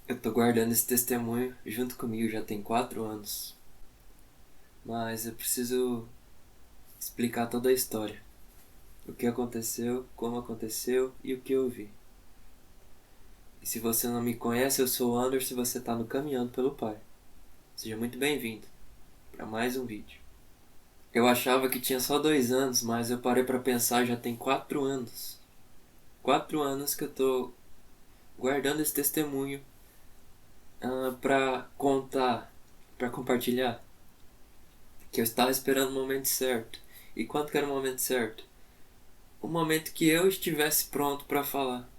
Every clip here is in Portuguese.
Eu tô guardando esse testemunho junto comigo já tem 4 anos. Mas eu preciso explicar toda a história. O que aconteceu, como aconteceu e o que eu vi. E se você não me conhece, eu sou o Anderson e você tá no Caminhando pelo Pai. Seja muito bem-vindo para mais um vídeo. Eu achava que tinha só 2 anos, mas eu parei para pensar já tem 4 anos. 4 anos que eu tô guardando esse testemunho pra contar, pra compartilhar. Que eu estava esperando o momento certo. E quando que era o momento certo? O momento que eu estivesse pronto para falar.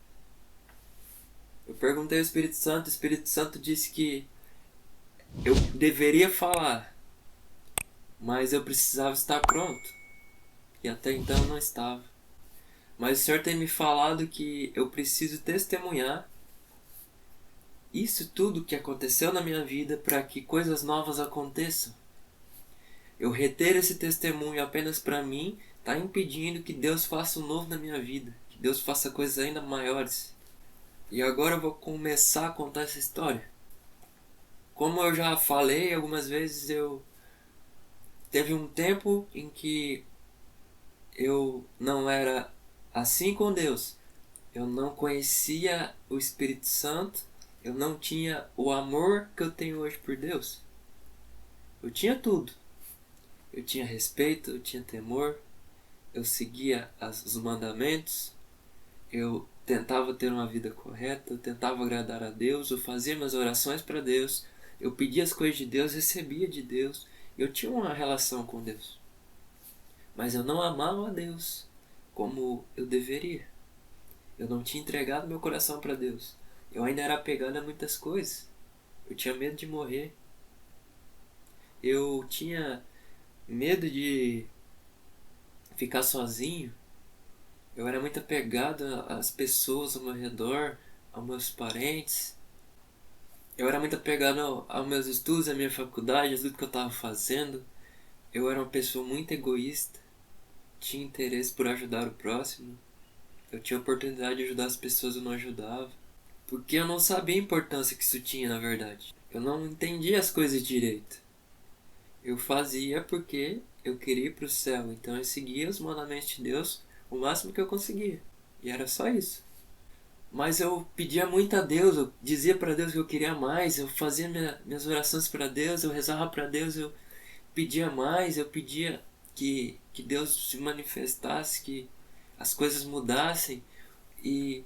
Eu perguntei ao Espírito Santo, o Espírito Santo disse que eu deveria falar, mas eu precisava estar pronto. E até então eu não estava. Mas o Senhor tem me falado que eu preciso testemunhar isso tudo que aconteceu na minha vida para que coisas novas aconteçam. Eu reter esse testemunho apenas para mim está impedindo que Deus faça o novo na minha vida, que Deus faça coisas ainda maiores. E agora eu vou começar a contar essa história. Como eu já falei algumas vezes, eu teve um tempo em que eu não era assim com Deus. Eu não conhecia o Espírito Santo, eu não tinha o amor que eu tenho hoje por Deus. Eu tinha tudo. Eu tinha respeito, eu tinha temor, eu seguia os mandamentos, eu tentava ter uma vida correta, eu tentava agradar a Deus, eu fazia minhas orações para Deus, eu pedia as coisas de Deus, recebia de Deus, eu tinha uma relação com Deus. Mas eu não amava a Deus como eu deveria. Eu não tinha entregado meu coração para Deus. Eu ainda era apegado a muitas coisas. Eu tinha medo de morrer. Eu tinha medo de ficar sozinho. Eu era muito apegado às pessoas ao meu redor, aos meus parentes. Eu era muito apegado aos meus estudos, à minha faculdade, a tudo que eu estava fazendo. Eu era uma pessoa muito egoísta. Tinha interesse por ajudar o próximo. Eu tinha a oportunidade de ajudar as pessoas, eu não ajudava. Porque eu não sabia a importância que isso tinha, na verdade. Eu não entendia as coisas direito. Eu fazia porque eu queria ir para o céu. Então eu seguia os mandamentos de Deus o máximo que eu conseguia. E era só isso. Mas eu pedia muito a Deus, eu dizia para Deus que eu queria mais, eu fazia minhas orações para Deus, eu rezava para Deus, eu pedia mais, eu pedia que Deus se manifestasse, que as coisas mudassem. E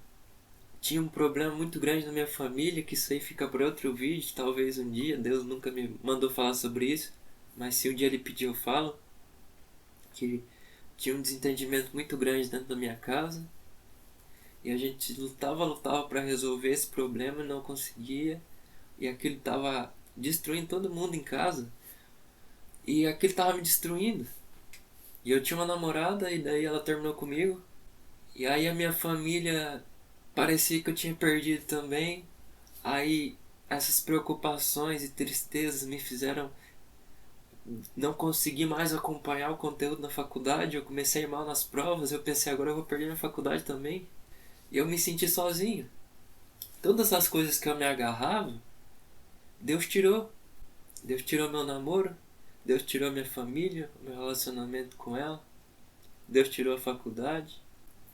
tinha um problema muito grande na minha família, que isso aí fica para outro vídeo, talvez um dia. Deus nunca me mandou falar sobre isso, mas se um dia ele pedir eu falo. Que tinha um desentendimento muito grande dentro da minha casa, e a gente lutava para resolver esse problema e não conseguia, e aquilo estava destruindo todo mundo em casa, e aquilo estava me destruindo. E eu tinha uma namorada, e daí ela terminou comigo, e aí a minha família parecia que eu tinha perdido também. Aí essas preocupações e tristezas me fizeram não conseguir mais acompanhar o conteúdo na faculdade. Eu comecei a ir mal nas provas, eu pensei, agora eu vou perder na faculdade também. E eu me senti sozinho. Todas as coisas que eu me agarrava, Deus tirou. Deus tirou meu namoro, Deus tirou minha família, meu relacionamento com ela, Deus tirou a faculdade.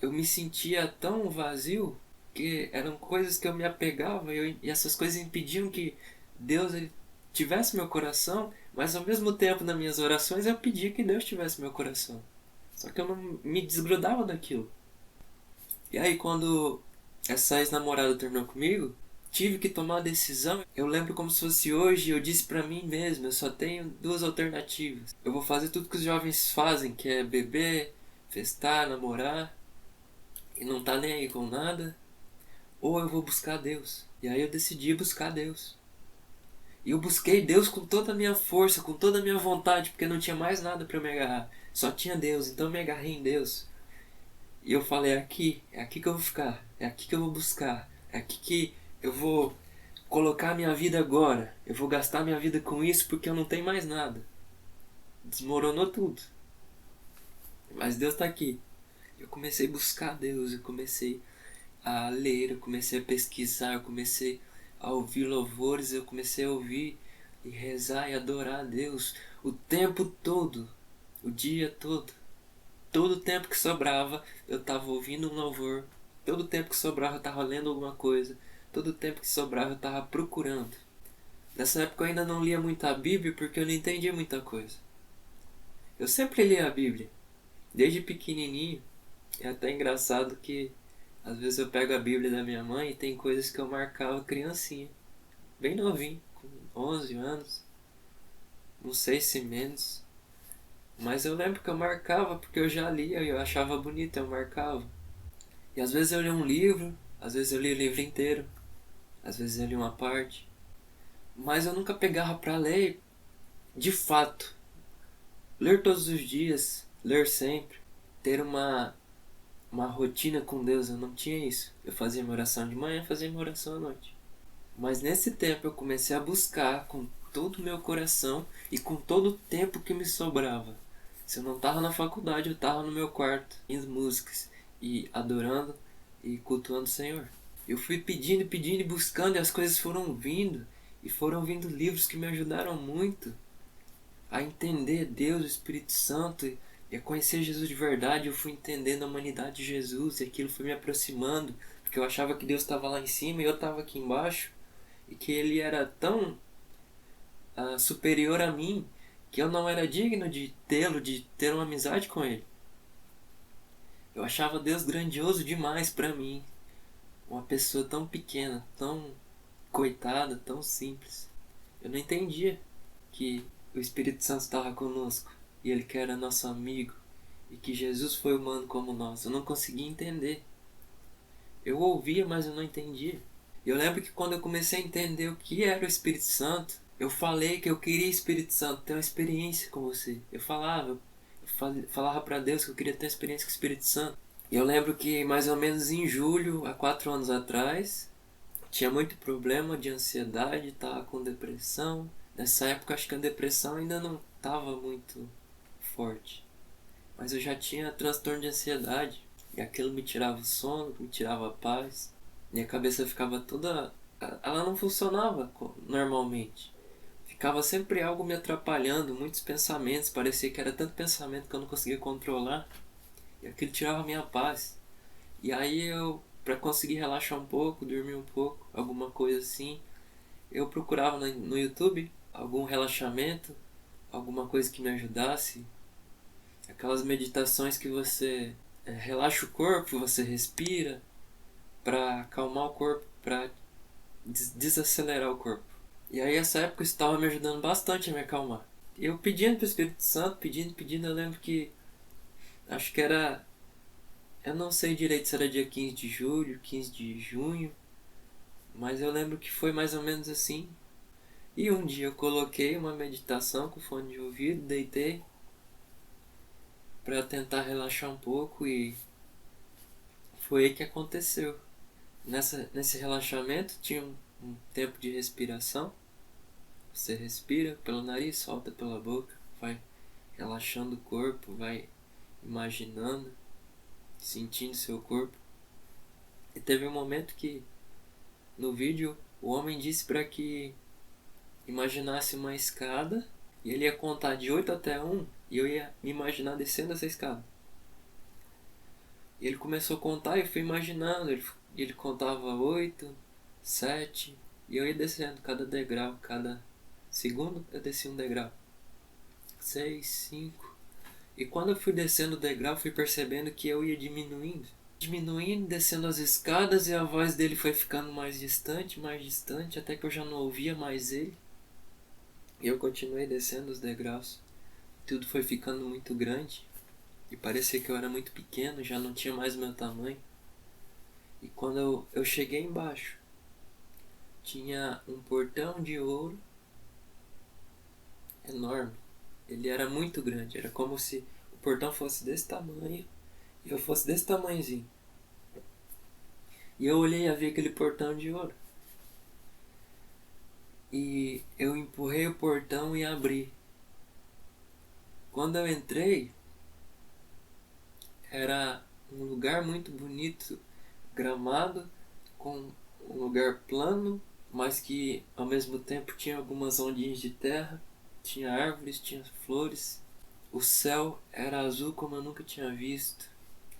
Eu me sentia tão vazio que eram coisas que eu me apegava, e essas coisas impediam que Deus ele tivesse meu coração, mas ao mesmo tempo nas minhas orações eu pedia que Deus tivesse meu coração. Só que eu não me desgrudava daquilo. E aí quando essa ex-namorada terminou comigo, tive que tomar uma decisão. Eu lembro como se fosse hoje, eu disse pra mim mesmo, eu só tenho duas alternativas. Eu vou fazer tudo que os jovens fazem, que é beber, festar, namorar, e não tá nem aí com nada, ou eu vou buscar Deus. E aí eu decidi buscar Deus. E eu busquei Deus com toda a minha força, com toda a minha vontade, porque não tinha mais nada para eu me agarrar. Só tinha Deus, então eu me agarrei em Deus. E eu falei, é aqui que eu vou ficar, é aqui que eu vou buscar, é aqui que eu vou colocar minha vida agora. Eu vou gastar minha vida com isso porque eu não tenho mais nada. Desmoronou tudo. Mas Deus está aqui. Eu comecei a buscar Deus, eu comecei a ler, eu comecei a pesquisar, eu comecei a ouvir louvores, eu comecei a ouvir e rezar e adorar a Deus o tempo todo, o dia todo. Todo o tempo que sobrava, eu estava ouvindo um louvor. Todo o tempo que sobrava, eu estava lendo alguma coisa. Todo o tempo que sobrava, eu estava procurando. Nessa época eu ainda não lia muito a Bíblia porque eu não entendia muita coisa. Eu sempre li a Bíblia, desde pequenininho. É até engraçado que às vezes eu pego a Bíblia da minha mãe e tem coisas que eu marcava criancinha, bem novinho, com 11 anos, não sei se menos. Mas eu lembro que eu marcava porque eu já lia e eu achava bonito, eu marcava. E às vezes eu li um livro, às vezes eu li o livro inteiro, às vezes eu li uma parte. Mas eu nunca pegava para ler de fato. Ler todos os dias, ler sempre, ter uma rotina com Deus, eu não tinha isso. Eu fazia minha oração de manhã, fazia minha oração à noite. Mas nesse tempo eu comecei a buscar com todo o meu coração e com todo o tempo que me sobrava. Se eu não estava na faculdade, eu estava no meu quarto, em músicas e adorando e cultuando o Senhor. Eu fui pedindo, pedindo e buscando e as coisas foram vindo. E foram vindo livros que me ajudaram muito a entender Deus, o Espírito Santo e a conhecer Jesus de verdade. Eu fui entendendo a humanidade de Jesus e aquilo foi me aproximando, porque eu achava que Deus estava lá em cima e eu estava aqui embaixo e que Ele era tão superior a mim que eu não era digno de tê-lo, de ter uma amizade com Ele. Eu achava Deus grandioso demais para mim, uma pessoa tão pequena, tão coitada, tão simples. Eu não entendia que o Espírito Santo estava conosco e Ele que era nosso amigo e que Jesus foi humano como nós. Eu não conseguia entender. Eu ouvia, mas eu não entendia. Eu lembro que quando eu comecei a entender o que era o Espírito Santo, eu falei que eu queria Espírito Santo, ter uma experiência com você. Eu falava para Deus que eu queria ter uma experiência com o Espírito Santo. E eu lembro que mais ou menos em julho, há 4 anos atrás, tinha muito problema de ansiedade, estava com depressão. Nessa época acho que a depressão ainda não estava muito forte. Mas eu já tinha transtorno de ansiedade. E aquilo me tirava o sono, me tirava a paz. Minha cabeça ficava toda... Ela não funcionava normalmente. Ficava sempre algo me atrapalhando, muitos pensamentos. Parecia que era tanto pensamento que eu não conseguia controlar. E aquilo tirava a minha paz. E aí eu, para conseguir relaxar um pouco, dormir um pouco, alguma coisa assim, eu procurava no YouTube algum relaxamento, alguma coisa que me ajudasse. Aquelas meditações que você relaxa o corpo, você respira para acalmar o corpo, para desacelerar o corpo. E aí essa época estava me ajudando bastante a me acalmar. Eu pedindo para o Espírito Santo, pedindo, eu lembro que acho que era, eu não sei direito se era dia 15 de julho, 15 de junho, mas eu lembro que foi mais ou menos assim. E um dia eu coloquei uma meditação com fone de ouvido, deitei para tentar relaxar um pouco e foi aí que aconteceu. Nesse relaxamento tinha um tempo de respiração. Você respira pelo nariz, solta pela boca, vai relaxando o corpo, vai imaginando, sentindo seu corpo. E teve um momento que no vídeo o homem disse para que imaginasse uma escada e ele ia contar de 8 até 1 e eu ia me imaginar descendo essa escada. E ele começou a contar e eu fui imaginando, ele contava 8, 7 e eu ia descendo cada degrau, cada segundo eu descia um degrau. 6, 5. E quando eu fui descendo o degrau, fui percebendo que eu ia diminuindo. Diminuindo, descendo as escadas e a voz dele foi ficando mais distante, até que eu já não ouvia mais ele. E eu continuei descendo os degraus. Tudo foi ficando muito grande. E parecia que eu era muito pequeno, já não tinha mais o meu tamanho. E quando eu cheguei embaixo, tinha um portão de ouro enorme. Ele era muito grande, era como se o portão fosse desse tamanho e eu fosse desse tamanhozinho. E eu olhei a ver aquele portão de ouro. E eu empurrei o portão e abri. Quando eu entrei, era um lugar muito bonito, gramado, com um lugar plano mas que ao mesmo tempo tinha algumas ondinhas de terra, tinha árvores, tinha flores. O céu era azul como eu nunca tinha visto.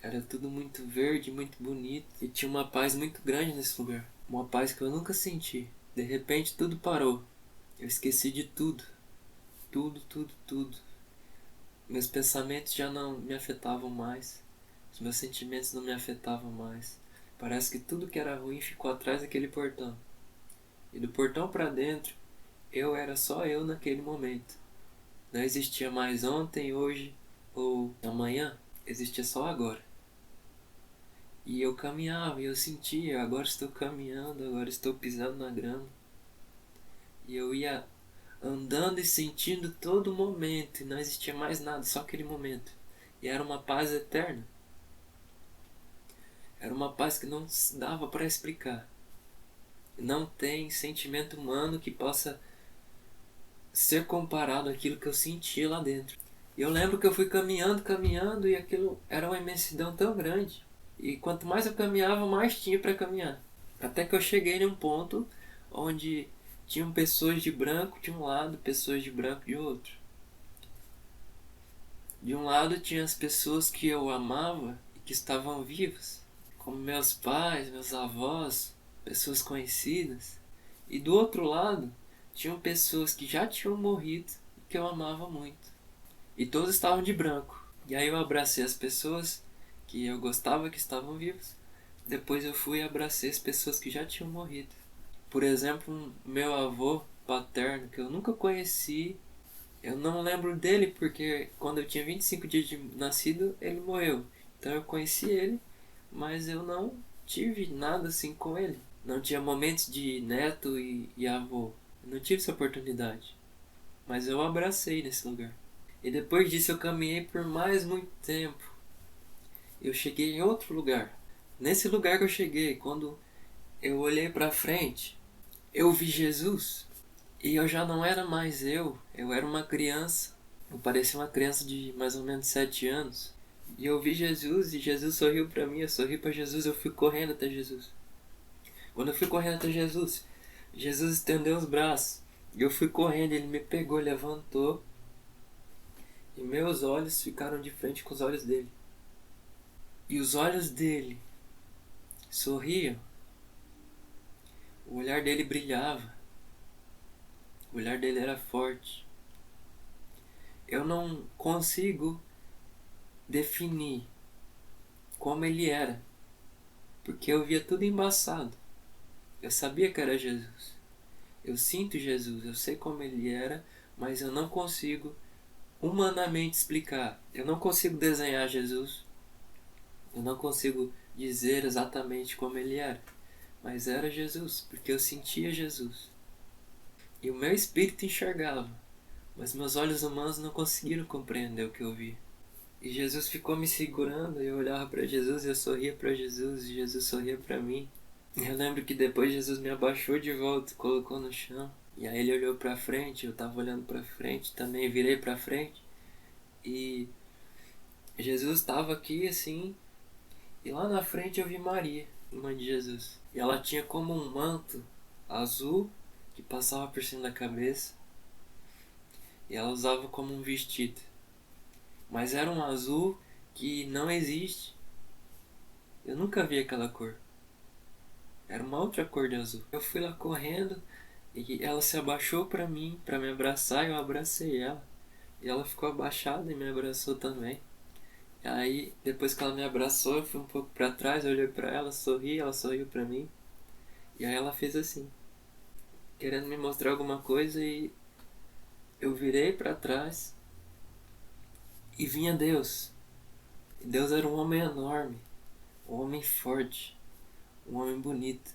Era tudo muito verde, muito bonito, e tinha uma paz muito grande nesse lugar. Uma paz que eu nunca senti. De repente tudo parou. Eu esqueci de tudo. Tudo, tudo, tudo. Meus pensamentos já não me afetavam mais. Os meus sentimentos não me afetavam mais. Parece que tudo que era ruim ficou atrás daquele portão. E do portão para dentro, eu era só eu naquele momento. Não existia mais ontem, hoje ou amanhã. Existia só agora. E eu caminhava e eu sentia, agora estou caminhando, agora estou pisando na grama. E eu ia andando e sentindo todo momento, e não existia mais nada, só aquele momento. E era uma paz eterna. Era uma paz que não dava para explicar. Não tem sentimento humano que possa ser comparado àquilo que eu sentia lá dentro. E eu lembro que eu fui caminhando, caminhando, e aquilo era uma imensidão tão grande. E quanto mais eu caminhava, mais tinha para caminhar. Até que eu cheguei num ponto onde tinham pessoas de branco de um lado, pessoas de branco de outro. De um lado tinha as pessoas que eu amava e que estavam vivas, como meus pais, meus avós, pessoas conhecidas. E do outro lado tinham pessoas que já tinham morrido e que eu amava muito. E todos estavam de branco. E aí eu abracei as pessoas que eu gostava que estavam vivas. Depois eu fui e abracei as pessoas que já tinham morrido. Por exemplo, meu avô paterno, que eu nunca conheci. Eu não lembro dele porque quando eu tinha 25 dias de nascido, ele morreu. Então eu conheci ele, mas eu não tive nada assim com ele. Não tinha momentos de neto e avô. Eu não tive essa oportunidade. Mas eu abracei nesse lugar. E depois disso eu caminhei por mais muito tempo. Eu cheguei em outro lugar. Nesse lugar que eu cheguei, quando eu olhei para frente, eu vi Jesus. E eu já não era mais eu era uma criança. Eu parecia uma criança de mais ou menos 7 anos. E eu vi Jesus e Jesus sorriu para mim, eu sorri para Jesus, eu fui correndo até Jesus. Quando eu fui correndo até Jesus, Jesus estendeu os braços. E eu fui correndo, ele me pegou, levantou. E meus olhos ficaram de frente com os olhos dele. E os olhos dele sorriam. O olhar dele brilhava. O olhar dele era forte. Eu não consigo definir como ele era, porque eu via tudo embaçado. Eu sabia que era Jesus. Eu sinto Jesus, eu sei como ele era, mas eu não consigo humanamente explicar. Eu não consigo desenhar Jesus. Eu não consigo dizer exatamente como ele era. Mas era Jesus, porque eu sentia Jesus. E o meu espírito enxergava, mas meus olhos humanos não conseguiram compreender o que eu vi. E Jesus ficou me segurando, e eu olhava para Jesus, e eu sorria para Jesus, e Jesus sorria para mim. E eu lembro que depois Jesus me abaixou de volta, colocou no chão. E aí ele olhou para frente, eu estava olhando para frente, também virei para frente. E Jesus estava aqui assim, e lá na frente eu vi Maria, irmã de Jesus. E ela tinha como um manto azul que passava por cima da cabeça. E ela usava como um vestido. Mas era um azul que não existe. Eu nunca vi aquela cor. Era uma outra cor de azul. Eu fui lá correndo e ela se abaixou pra mim, pra me abraçar, e eu abracei ela. E ela ficou abaixada e me abraçou também. E aí, depois que ela me abraçou, eu fui um pouco pra trás, eu olhei pra ela, sorri, ela sorriu pra mim. E aí ela fez assim, querendo me mostrar alguma coisa, e eu virei pra trás e vinha Deus. E Deus era um homem enorme, um homem forte, um homem bonito,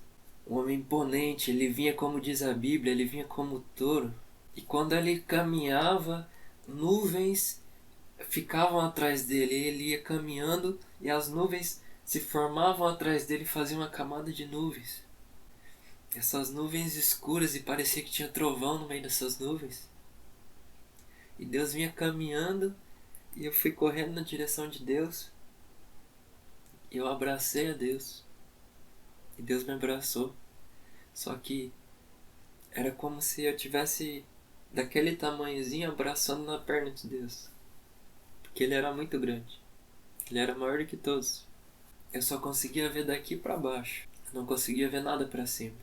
um homem imponente. Ele vinha, como diz a Bíblia, ele vinha como touro. E quando ele caminhava, nuvens ficavam atrás dele. Ele ia caminhando e as nuvens se formavam atrás dele e faziam uma camada de nuvens. Essas nuvens escuras, e parecia que tinha trovão no meio dessas nuvens. E Deus vinha caminhando e eu fui correndo na direção de Deus. Eu abracei a Deus. E Deus me abraçou. Só que Era como se eu tivesse daquele tamanhozinho abraçando na perna de Deus. Porque ele era muito grande. Ele era maior do que todos. Eu só conseguia ver daqui para baixo. Eu não conseguia ver nada para cima.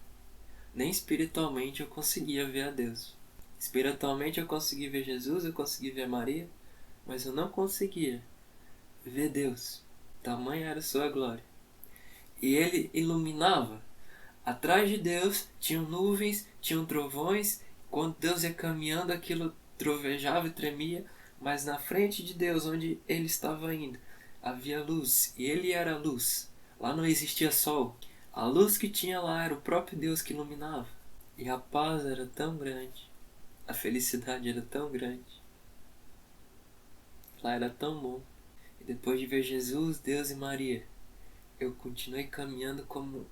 Nem espiritualmente eu conseguia ver a Deus. Espiritualmente eu consegui ver Jesus, eu consegui ver Maria, mas eu não conseguia ver Deus. Tamanha era a sua glória. E ele iluminava. Atrás de Deus tinham nuvens, tinham trovões. Quando Deus ia caminhando, aquilo trovejava e tremia. Mas na frente de Deus, onde ele estava indo, havia luz. E ele era a luz. Lá não existia sol. A luz que tinha lá era o próprio Deus que iluminava. E a paz era tão grande. A felicidade era tão grande. Lá era tão bom. E depois de ver Jesus, Deus e Maria, eu continuei caminhando como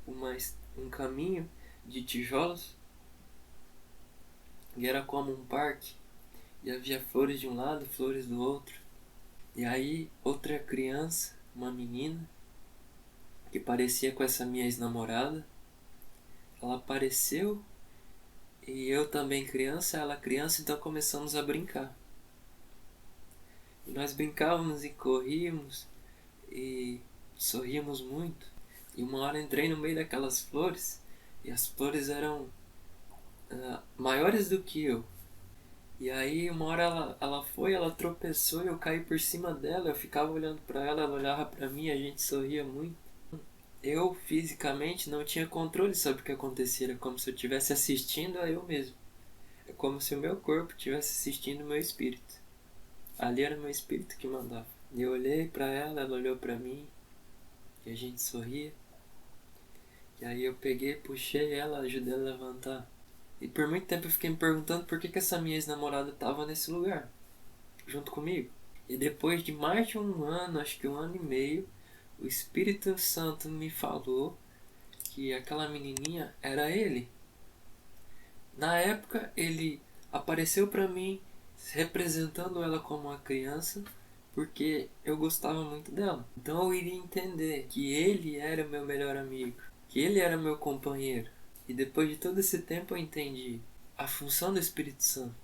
um caminho de tijolos. E era como um parque. E havia flores de um lado, flores do outro. E aí, outra criança, uma menina, que parecia com essa minha ex-namorada, ela apareceu. E eu também criança, ela criança, então começamos a brincar. E nós brincávamos e corríamos e sorríamos muito. E uma hora entrei no meio daquelas flores e as flores eram maiores do que eu. E aí uma hora ela tropeçou e eu caí por cima dela, eu ficava olhando para ela, ela olhava para mim, a gente sorria muito. Eu fisicamente não tinha controle sobre o que acontecia, era como se eu estivesse assistindo a eu mesmo. É como se o meu corpo estivesse assistindo o meu espírito. Ali era o meu espírito que mandava. E eu olhei para ela, ela olhou para mim, e a gente sorria. E aí eu peguei, puxei ela, ajudei ela a levantar. E por muito tempo eu fiquei me perguntando por que essa minha ex-namorada estava nesse lugar, junto comigo. E depois de mais de um ano, acho que um ano e meio, o Espírito Santo me falou que aquela menininha era ele. Na época, ele apareceu para mim representando ela como uma criança, porque eu gostava muito dela. Então eu iria entender que ele era meu melhor amigo, que ele era meu companheiro. E depois de todo esse tempo eu entendi a função do Espírito Santo.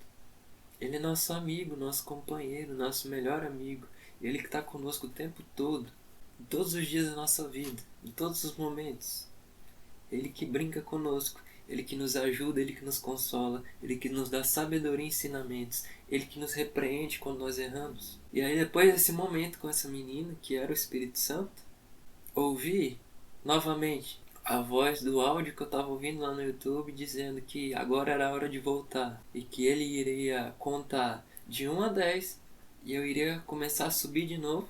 Ele é nosso amigo, nosso companheiro, nosso melhor amigo. Ele que está conosco o tempo todo, em todos os dias da nossa vida, em todos os momentos. Ele que brinca conosco, ele que nos ajuda, ele que nos consola, ele que nos dá sabedoria e ensinamentos, ele que nos repreende quando nós erramos. E aí depois desse momento com essa menina, que era o Espírito Santo, ouvi novamente a voz do áudio que eu estava ouvindo lá no YouTube dizendo que agora era a hora de voltar e que ele iria contar de 1 a 10 e eu iria começar a subir de novo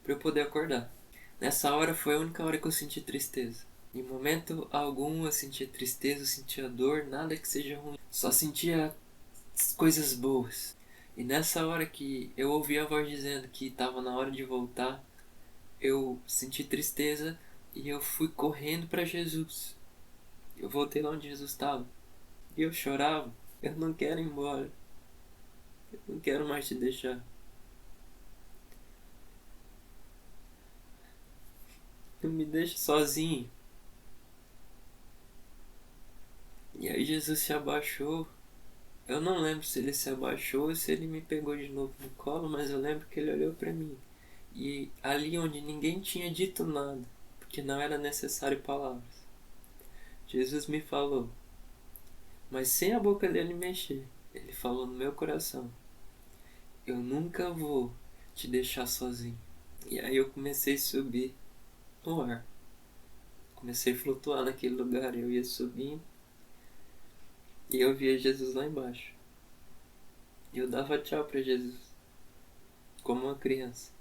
para eu poder acordar. Nessa hora foi a única hora que eu senti tristeza. Em momento algum eu sentia tristeza, eu sentia dor, nada que seja ruim. Só sentia coisas boas. E nessa hora que eu ouvi a voz dizendo que estava na hora de voltar, eu senti tristeza e eu fui correndo para Jesus. Eu voltei lá onde Jesus estava. E eu chorava. Eu não quero ir embora. Eu não quero mais te deixar. Não me deixa sozinho. E aí Jesus se abaixou. Eu não lembro se ele se abaixou ou se ele me pegou de novo no colo, mas eu lembro que ele olhou para mim. E ali onde ninguém tinha dito nada, porque não era necessário palavras, Jesus me falou, mas sem a boca dele mexer. Ele falou no meu coração: eu nunca vou te deixar sozinho. E aí eu comecei a subir no ar. Comecei a flutuar naquele lugar. Eu ia subindo e eu via Jesus lá embaixo. E eu dava tchau para Jesus, como uma criança.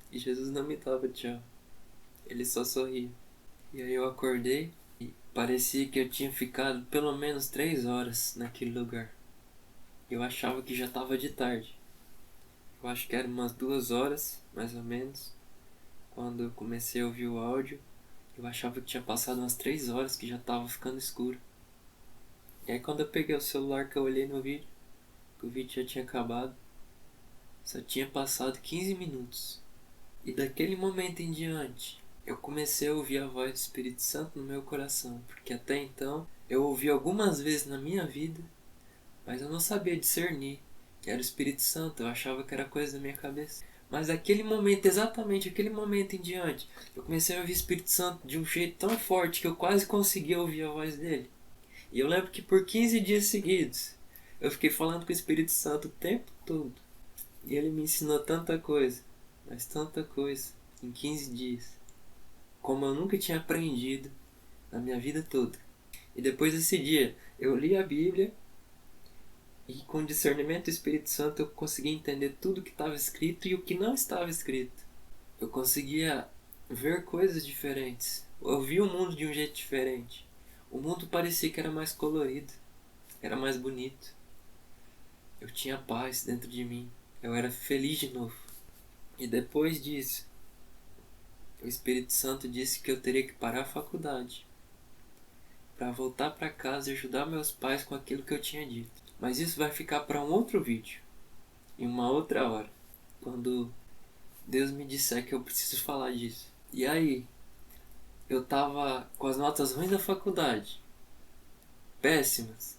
E Jesus não me dava tchau. Ele só sorria. E aí eu acordei e parecia que eu tinha ficado pelo menos 3 horas naquele lugar. Eu achava que já estava de tarde. Eu acho que era umas 2 horas, mais ou menos, quando eu comecei a ouvir o áudio. Eu achava que tinha passado umas 3 horas, que já estava ficando escuro. E aí quando eu peguei o celular, que eu olhei no vídeo, que o vídeo já tinha acabado, só tinha passado 15 minutos. E daquele momento em diante, eu comecei a ouvir a voz do Espírito Santo no meu coração, porque até então Eu ouvi algumas vezes na minha vida, mas eu não sabia discernir que era o Espírito Santo. Eu achava que era coisa da minha cabeça. Mas aquele momento, exatamente aquele momento em diante, eu comecei a ouvir o Espírito Santo de um jeito tão forte que eu quase conseguia ouvir a voz dele. E eu lembro que por 15 dias seguidos, eu fiquei falando com o Espírito Santo o tempo todo. E ele me ensinou tanta coisa, mas tanta coisa, em 15 dias, como eu nunca tinha aprendido na minha vida toda. E depois desse dia, eu li a Bíblia e com o discernimento do Espírito Santo eu consegui entender tudo o que estava escrito e o que não estava escrito. Eu conseguia ver coisas diferentes. Eu vi o mundo de um jeito diferente. O mundo parecia que era mais colorido, era mais bonito. Eu tinha paz dentro de mim. Eu era feliz de novo. E depois disso, o Espírito Santo disse que eu teria que parar a faculdade para voltar para casa e ajudar meus pais com aquilo que eu tinha dito. Mas isso vai ficar para um outro vídeo, em uma outra hora, quando Deus me disser que eu preciso falar disso. E aí, eu tava com as notas ruins da faculdade, péssimas.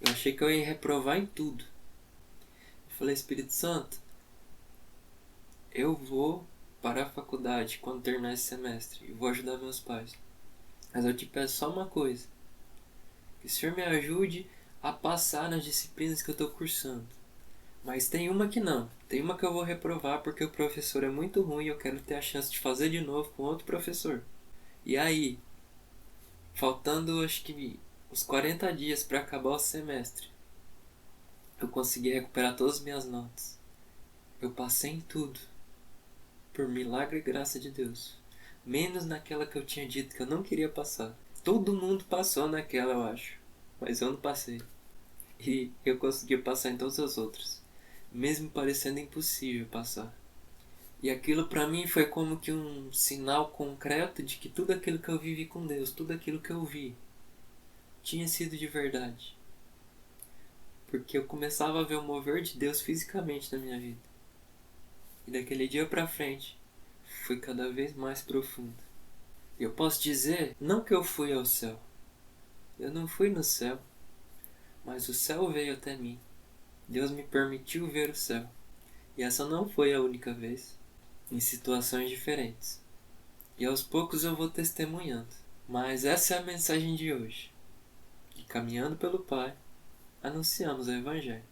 Eu achei que eu ia reprovar em tudo. Eu falei, Espírito Santo, eu vou parar a faculdade quando terminar esse semestre e vou ajudar meus pais. Mas eu te peço só uma coisa, que o Senhor me ajude a passar nas disciplinas que eu estou cursando. Mas tem uma que não. Tem uma que eu vou reprovar porque o professor é muito ruim e eu quero ter a chance de fazer de novo com outro professor. E aí, faltando acho que uns 40 dias para acabar o semestre, eu consegui recuperar todas as minhas notas. Eu passei em tudo, por milagre e graça de Deus. Menos naquela que eu tinha dito que eu não queria passar. Todo mundo passou naquela, eu acho. Mas eu não passei. E eu consegui passar em todas as outras, mesmo parecendo impossível passar. E aquilo para mim foi como que um sinal concreto de que tudo aquilo que eu vivi com Deus, tudo aquilo que eu vi, tinha sido de verdade. Porque eu começava a ver o mover de Deus fisicamente na minha vida. E daquele dia pra frente, foi cada vez mais profundo. E eu posso dizer, não que eu fui ao céu. Eu não fui no céu, mas o céu veio até mim. Deus me permitiu ver o céu. E essa não foi a única vez, em situações diferentes. E aos poucos eu vou testemunhando. Mas essa é a mensagem de hoje. E caminhando pelo Pai, anunciamos o Evangelho.